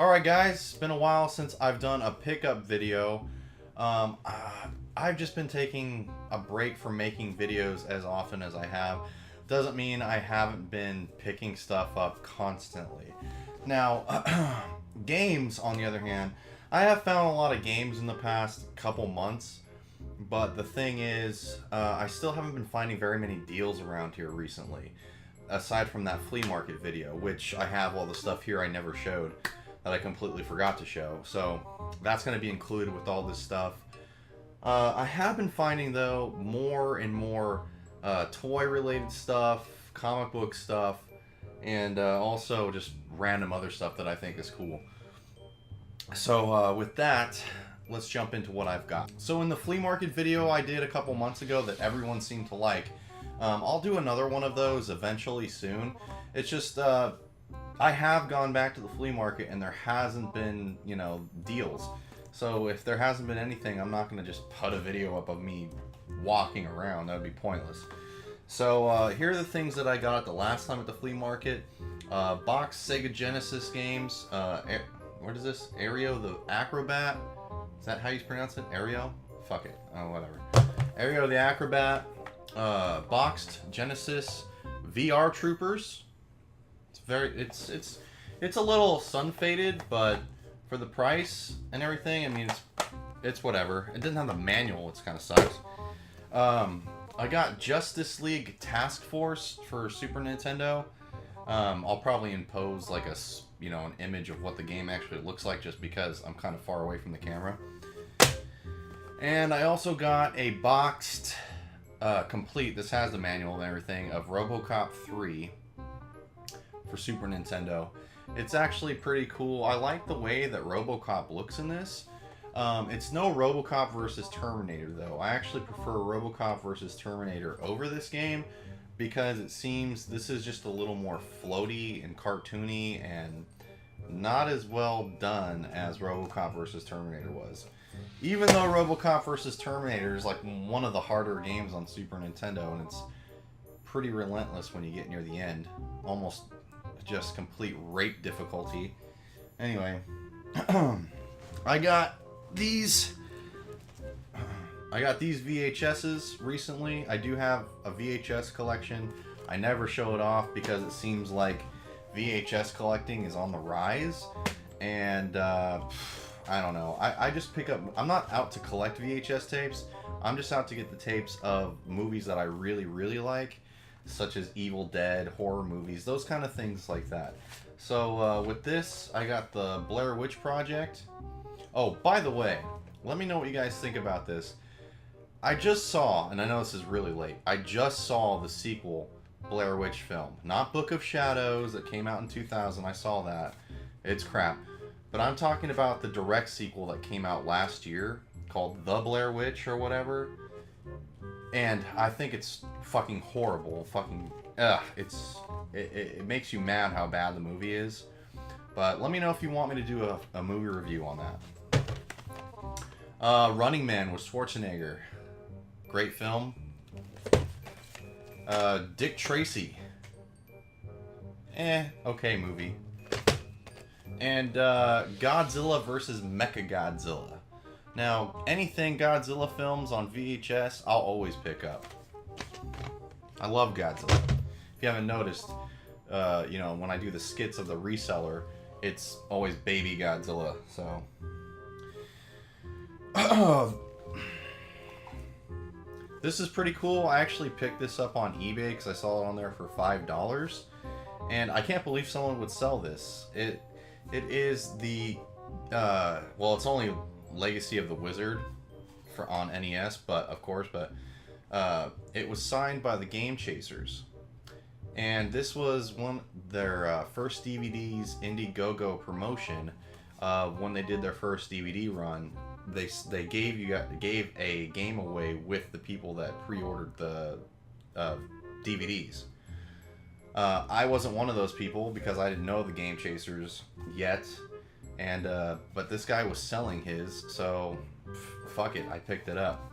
Alright guys, it's been a while since I've done a pickup video. Um, uh, I've just been taking a break from making videos as often as I have. Doesn't mean I haven't been picking stuff up constantly. Now, games on the other hand, I have found a lot of games in the past couple months. But the thing is, I still haven't been finding very many deals around here recently. Aside from that flea market video, which I have all the stuff here I never showed that I completely forgot to show. So that's going to be included with all this stuff. I have been finding, though, more and more toy-related stuff, comic book stuff, and also just random other stuff that I think is cool. So with that, let's jump into what I've got. So in the flea market video I did a couple months ago that everyone seemed to like, I'll do another one of those eventually soon. It's just, I have gone back to the flea market and there hasn't been, deals. So if there hasn't been anything, I'm not going to just put a video up of me walking around. That would be pointless. So here are the things that I got the last time at the flea market. Box Sega Genesis games. What is this? Aero the Acrobat. Is that how you pronounce it? Aero? Fuck it. Oh, whatever. Aero the Acrobat. Boxed Genesis VR Troopers. It's a little sun faded, but for the price and everything, I mean it's whatever. It doesn't have the manual, which kind of sucks. I got Justice League Task Force for Super Nintendo. I'll probably impose like an image of what the game actually looks like just because I'm kind of far away from the camera. And I also got a boxed complete, this has the manual and everything, of RoboCop 3 for Super Nintendo. It's actually pretty cool. I like the way that RoboCop looks in this. It's no RoboCop versus Terminator though. I actually prefer RoboCop versus Terminator over this game because it seems this is just a little more floaty and cartoony and not as well done as RoboCop versus Terminator was. Even though RoboCop vs. Terminator is like one of the harder games on Super Nintendo, and it's pretty relentless when you get near the end. Almost just complete rape difficulty. Anyway, I got these VHSs recently. I do have a VHS collection. I never show it off because it seems like VHS collecting is on the rise. And I don't know. I just pick up... I'm not out to collect VHS tapes. I'm just out to get the tapes of movies that I really, really like, such as Evil Dead, horror movies, those kind of things like that. So with this, I got the Blair Witch Project. Oh, by the way, let me know what you guys think about this. I just saw, and I know this is really late, I just saw the sequel Blair Witch film. Not Book of Shadows that came out in 2000. I saw that. It's crap. But I'm talking about the direct sequel that came out last year called The Blair Witch or whatever. And I think it's fucking horrible. Fucking, it makes you mad how bad the movie is. But let me know if you want me to do a movie review on that. Running Man with Schwarzenegger. Great film. Dick Tracy. Okay movie. And Godzilla vs. Mechagodzilla. Now, anything Godzilla films on VHS, I'll always pick up. I love Godzilla. If you haven't noticed, when I do the skits of the reseller, it's always baby Godzilla, so... This is pretty cool. I actually picked this up on eBay because I saw it on there for $5. And I can't believe someone would sell this. It is the, it's only Legacy of the Wizard on NES, but it was signed by the Game Chasers. And this was one of their first DVDs, Indiegogo promotion. When they did their first DVD run, they gave a game away with the people that pre-ordered the DVDs. I wasn't one of those people because I didn't know the Game Chasers yet, and but this guy was selling his, so fuck it, I picked it up.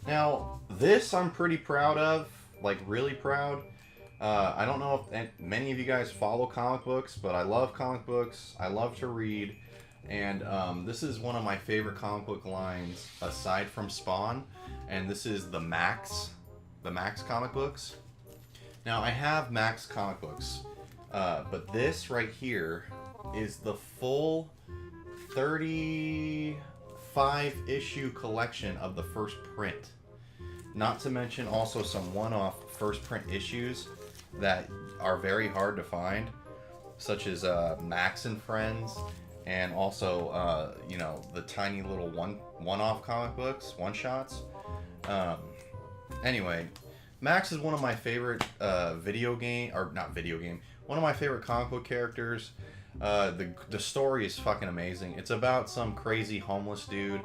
Now, This I'm pretty proud of, like really proud. I don't know if many of you guys follow comic books, but I love comic books. I love to read. And this is one of my favorite comic book lines aside from Spawn. And this is the Max comic books. Now I have Max comic books, but this right here is the full 35 issue collection of the first print. Not to mention also some one-off first print issues that are very hard to find, such as Max and Friends, and also you know, the tiny little one-off comic books, one-shots. Anyway, Max is one of my favorite one of my favorite comic book characters. The story is fucking amazing. It's about some crazy homeless dude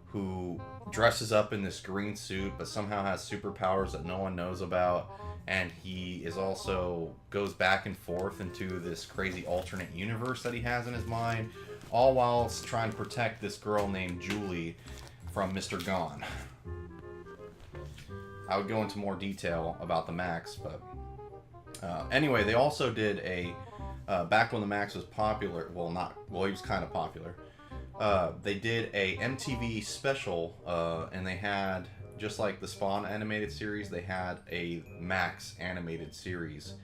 who dresses up in this green suit but somehow has superpowers that no one knows about, and he is also goes back and forth into this crazy alternate universe that he has in his mind, all while trying to protect this girl named Julie from Mr. Gone. I would go into more detail about the Max, but anyway, they also did a back when the Max was popular. Well, he was kind of popular. They did a MTV special, and they had, just like the Spawn animated series, they had a Max animated series,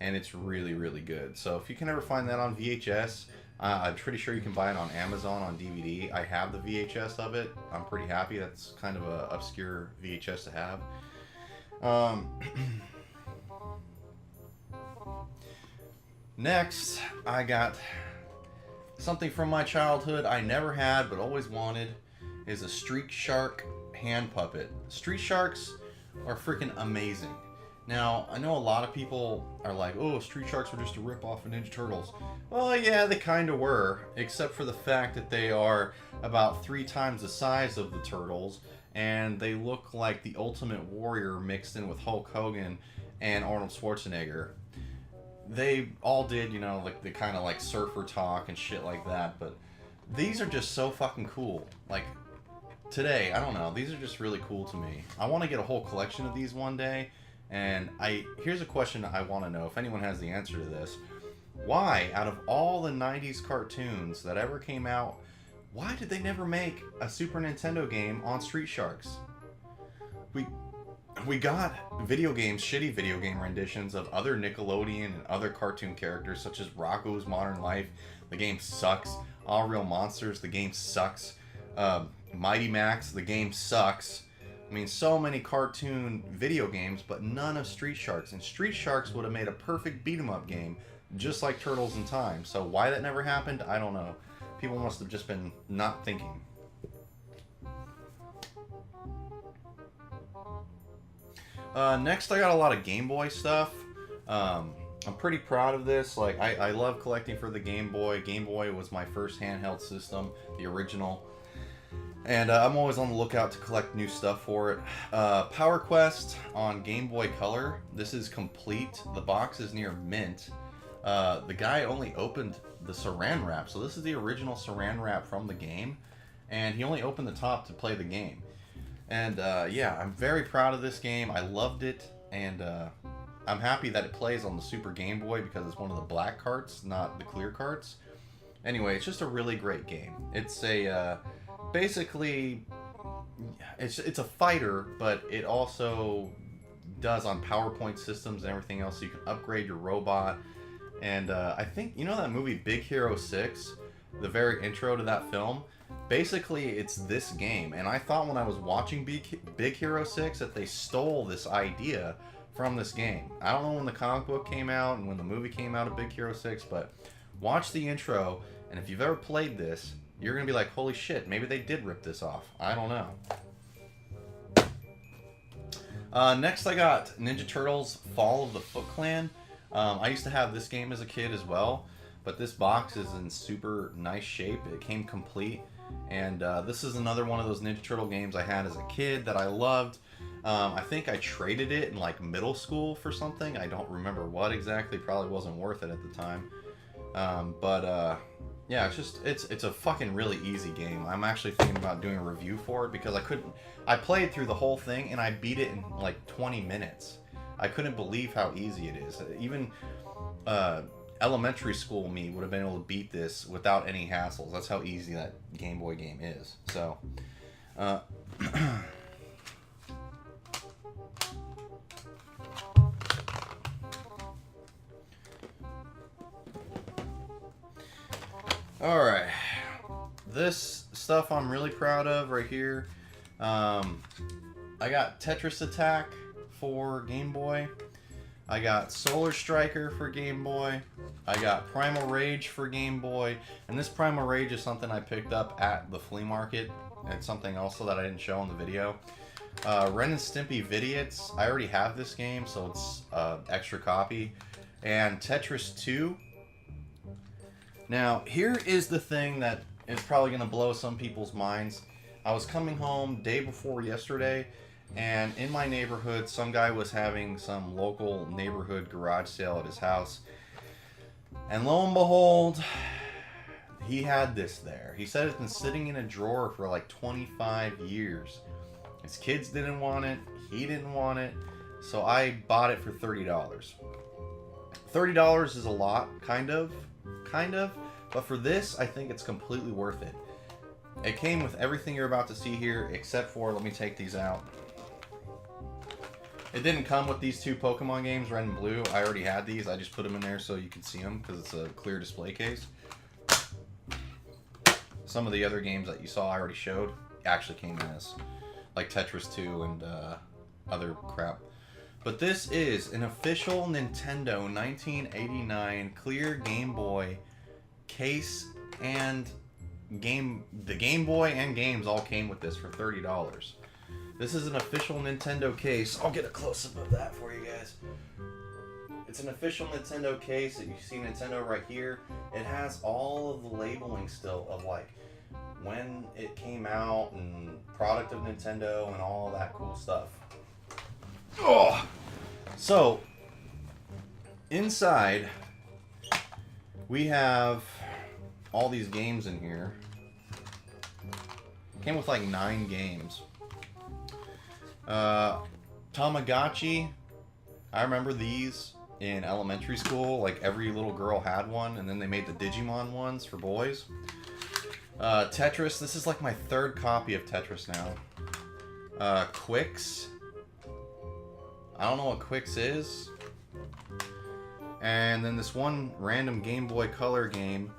and it's really, really good. So if you can ever find that on VHS, I'm pretty sure you can buy it on Amazon on DVD. I have the VHS of it. I'm pretty happy. That's kind of a obscure VHS to have. Next, I got something from my childhood I never had but always wanted, is a Street Shark hand puppet. Street Sharks are freaking amazing. Now, I know a lot of people are like, oh, Street Sharks were just a rip-off of Ninja Turtles. Well, yeah, they kind of were, except for the fact that they are about 3 times the size of the Turtles, and they look like the Ultimate Warrior mixed in with Hulk Hogan and Arnold Schwarzenegger. They all did, you know, like the kind of like surfer talk and shit like that, but these are just so fucking cool. Like, today, I don't know, these are just really cool to me. I want to get a whole collection of these one day, and here's a question I want to know, if anyone has the answer to this. Why, out of all the 90s cartoons that ever came out, why did they never make a Super Nintendo game on Street Sharks? We got video games, shitty video game renditions of other Nickelodeon and other cartoon characters, such as Rocko's Modern Life. The game sucks. All Real Monsters, the game sucks. Mighty Max, the game sucks. I mean, so many cartoon video games, but none of Street Sharks. And Street Sharks would have made a perfect beat-em-up game, just like Turtles in Time. So why that never happened, I don't know. People must have just been not thinking. Next, I got a lot of Game Boy stuff. I'm pretty proud of this. Like, I love collecting for the Game Boy. Game Boy was my first handheld system, the original. And I'm always on the lookout to collect new stuff for it. Power Quest on Game Boy Color. This is complete. The box is near mint. The guy only opened the saran wrap. So this is the original saran wrap from the game. And he only opened the top to play the game. And yeah, I'm very proud of this game. I loved it. And I'm happy that it plays on the Super Game Boy because it's one of the black carts, not the clear carts. Anyway, it's just a really great game. It's a... basically, it's a fighter, but it also does on PowerPoint systems and everything else, so you can upgrade your robot. And I think, you know that movie Big Hero 6? The very intro to that film? Basically, it's this game. And I thought when I was watching Big Hero 6 that they stole this idea from this game. I don't know when the comic book came out and when the movie came out of Big Hero 6, but watch the intro, and if you've ever played this, you're going to be like, holy shit, maybe they did rip this off. I don't know. Next I got Ninja Turtles Fall of the Foot Clan. I used to have this game as a kid as well, but this box is in super nice shape. It came complete, and this is another one of those Ninja Turtle games I had as a kid that I loved. I think I traded it in like middle school for something. I don't remember what exactly. Probably wasn't worth it at the time. Yeah, it's a fucking really easy game. I'm actually thinking about doing a review for it because I played through the whole thing and I beat it in like 20 minutes. I couldn't believe how easy it is. Even elementary school me would have been able to beat this without any hassles. That's how easy that Game Boy game is. So, all right, this stuff I'm really proud of right here. I got Tetris Attack for Game Boy. I got Solar Striker for Game Boy. I got Primal Rage for Game Boy. And this Primal Rage is something I picked up at the flea market. It's something also that I didn't show in the video. Ren and Stimpy Vidiots. I already have this game, so it's extra copy. And Tetris 2. Now, here is the thing that is probably going to blow some people's minds. I was coming home day before yesterday, and in my neighborhood, some guy was having some local neighborhood garage sale at his house. And lo and behold, he had this there. He said it's been sitting in a drawer for like 25 years. His kids didn't want it. He didn't want it. So I bought it for $30. $30 is a lot, kind of. But for this, I think it's completely worth it. It came with everything you're about to see here, except for, let me take these out. It didn't come with these two Pokemon games, Red and Blue. I already had these. I just put them in there so you can see them because it's a clear display case. Some of the other games that you saw I already showed actually came in as, like Tetris 2 and other crap. But this is an official Nintendo 1989 clear Game Boy case, and the Game Boy and games all came with this for $30. This is an official Nintendo case. I'll get a close-up of that for you guys. It's an official Nintendo case that you see Nintendo right here. It has all of the labeling still of like when it came out and product of Nintendo and all that cool stuff. Oh! So, inside, we have all these games in here. Came with like 9 games. Tamagotchi. I remember these in elementary school. Like every little girl had one, and then they made the Digimon ones for boys. Tetris. This is like my 3rd copy of Tetris now. Quicks. I don't know what Quicks is. And then this one random Game Boy Color game.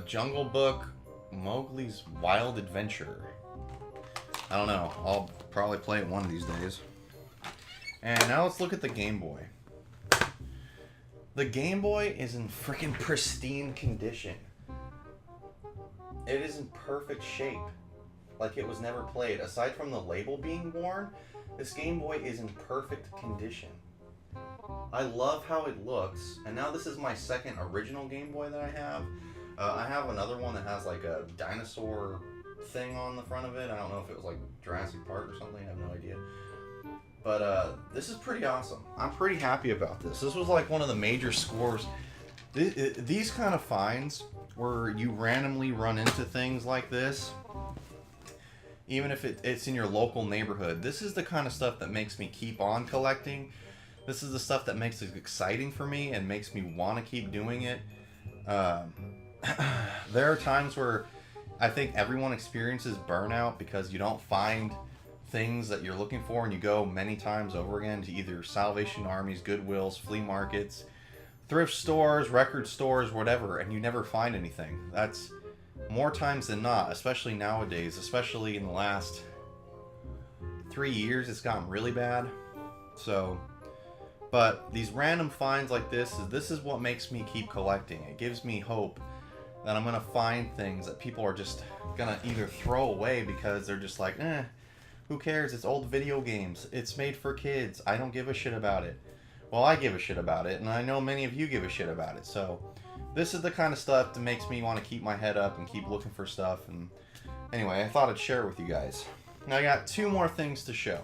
Jungle Book, Mowgli's Wild Adventure. I don't know. I'll probably play it one of these days. And now let's look at the Game Boy. The Game Boy is in freaking pristine condition. It is in perfect shape. Like it was never played. Aside from the label being worn, this Game Boy is in perfect condition. I love how it looks. And now this is my 2nd original Game Boy that I have. I have another one that has like a dinosaur thing on the front of it. I don't know if it was like Jurassic Park or something. I have no idea. But this is pretty awesome. I'm pretty happy about this. This was like one of the major scores. These kind of finds where you randomly run into things like this, even if it's in your local neighborhood, this is the kind of stuff that makes me keep on collecting. This is the stuff that makes it exciting for me and makes me want to keep doing it. There are times where I think everyone experiences burnout because you don't find things that you're looking for, and you go many times over again to either Salvation Armies, Goodwills, flea markets, thrift stores, record stores, whatever, and you never find anything. That's more times than not, especially nowadays, especially in the last 3 years, it's gotten really bad. So, but these random finds like this is what makes me keep collecting. It gives me hope that I'm gonna find things that people are just gonna either throw away because they're just like, who cares? It's old video games. It's made for kids. I don't give a shit about it. Well, I give a shit about it, and I know many of you give a shit about it. So, this is the kind of stuff that makes me want to keep my head up and keep looking for stuff. And anyway, I thought I'd share it with you guys. Now, I got 2 more things to show.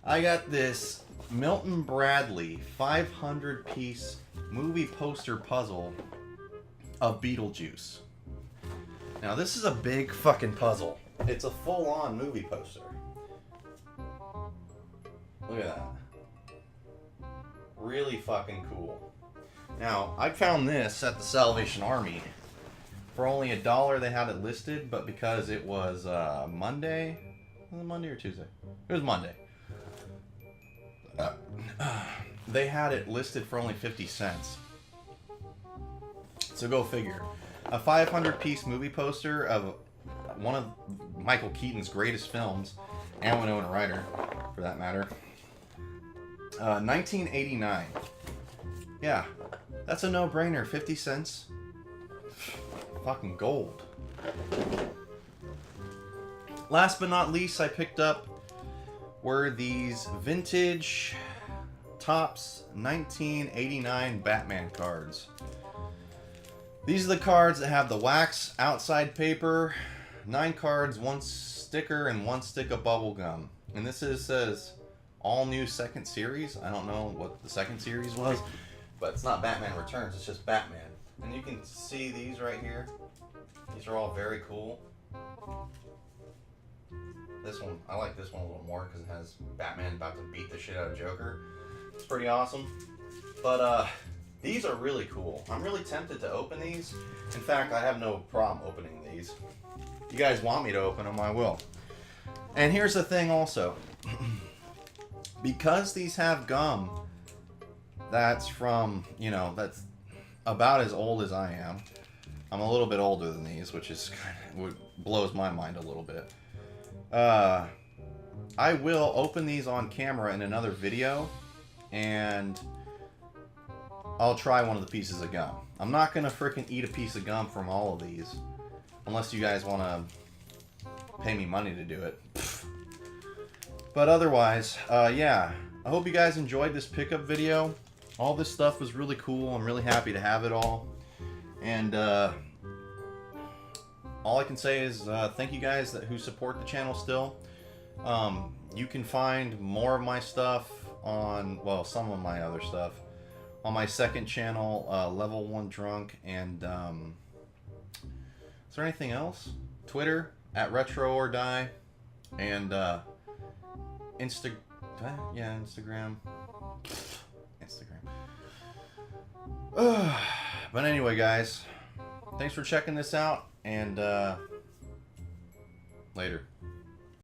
I got this Milton Bradley 500-piece movie poster puzzle of Beetlejuice. Now this is a big fucking puzzle. It's a full-on movie poster. Look at that. Really fucking cool. Now, I found this at the Salvation Army for only $1. They had it listed, but because it was Monday, was it Monday or Tuesday? It was Monday. They had it listed for only 50 cents. So go figure. A 500-piece movie poster of one of Michael Keaton's greatest films, and Winona Ryder, for that matter. 1989. Yeah, that's a no-brainer. 50 cents. Fucking gold. Last but not least, I picked up were these vintage Topps 1989 Batman cards. These are the cards that have the wax outside paper, 9 cards, 1 sticker, and 1 stick of bubble gum. And this says all new second series. I don't know what the second series was, but it's not Batman Returns, it's just Batman. And you can see these right here. These are all very cool. This one, I like this one a little more because it has Batman about to beat the shit out of Joker. It's pretty awesome. But these are really cool. I'm really tempted to open these. In fact, I have no problem opening these. If you guys want me to open them, I will. And here's the thing also. Because these have gum that's from, you know, that's about as old as I am. I'm a little bit older than these, which is kind of blows my mind a little bit. I will open these on camera in another video, and I'll try one of the pieces of gum. I'm not gonna freaking eat a piece of gum from all of these, unless you guys want to pay me money to do it. But otherwise, yeah. I hope you guys enjoyed this pickup video. All this stuff was really cool. I'm really happy to have it all. And all I can say is thank you guys who support the channel still. You can find more of my stuff on, well, some of my other stuff on my second channel, Level 1 Drunk. And is there anything else? Twitter at Retro or Die, and Instagram. But anyway, guys, thanks for checking this out, and later.